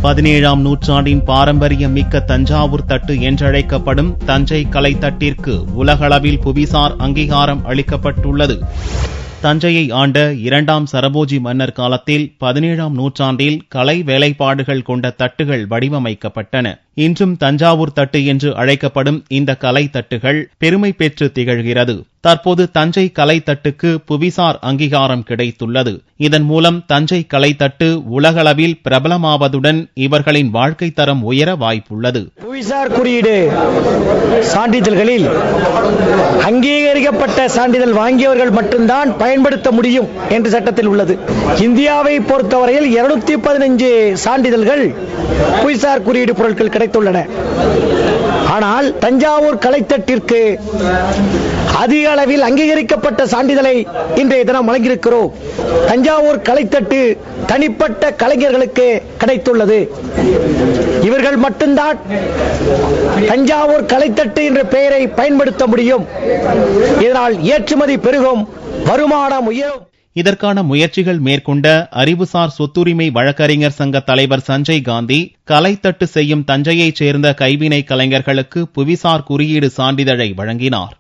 17ஆம் நூற்றாண்டின் பாரம்பரியம் மிக்க தஞ்சாவூர் தட்டு என்றழைக்கப்படும் தஞ்சை கலைத்தட்டிற்கு உலகளவில் புவிசார் அங்கீகாரம் அளிக்கப்பட்டுள்ளது. தஞ்சையை ஆண்ட 2ஆம் சரபோஜி மன்னர் காலத்தில் 17ஆம் நூற்றாண்டில் கலை வேலைப்பாடுகள் கொண்ட தட்டுகள் வடிவமைக்கப்பட்டன. இன்றும் தஞ்சாவூர் தட்டு என்று அழைக்கப்படும் இந்த கலை தட்டுகள் பெருமை பெற்று திகழ்கிறது. தற்போது தஞ்சை கலை தட்டுக்கு புவிசார் அங்கீகாரம் கிடைத்துள்ளது. இதன் மூலம் தஞ்சை கலை தட்டு உலகளவில் பிரபலமாவதுடன் இவர்களின் வாழ்க்கை தரம் உயர வாய்ப்புள்ளது. புவிசார் குறியீடு சான்றிதழ்களில் அங்கீகரிக்கப்பட்ட சான்றிதழ் வாங்கியவர்கள் மட்டும்தான் பயன்படுத்த முடியும் என்று சட்டத்தில் உள்ளது. இந்தியாவை பொறுத்தவரையில் 215 சான்றிதழ்கள் புவிசார் குறியீடு பொருட்கள் கிடைத்துள்ளன. ஆனால் தஞ்சாவூர் கலைத்தட்டிற்கு அதிக அளவில் அங்கீகரிக்கப்பட்ட சான்றிதழை இன்றைய தினம் வழங்கியிருக்கிறோம். தஞ்சாவூர் கலைத்தட்டு தனிப்பட்ட கலைஞர்களுக்கு கிடைத்துள்ளது. இவர்கள் மட்டும்தான் தஞ்சாவூர் கலைத்தட்டு என்ற பெயரை பயன்படுத்த முடியும். இதனால் ஏற்றுமதி பெருகும், வருமானம் உயரும். இதற்கான முயற்சிகள் மேற்கொண்ட அறிவுசார் சொத்துரிமை வழக்கறிஞர் சங்க தலைவர் சஞ்சய் காந்தி கலைத்தட்டு செய்யும் தஞ்சையைச் சேர்ந்த கைவினை கலைஞர்களுக்கு புவிசார் குறியீடு சான்றிதழை வழங்கினார்.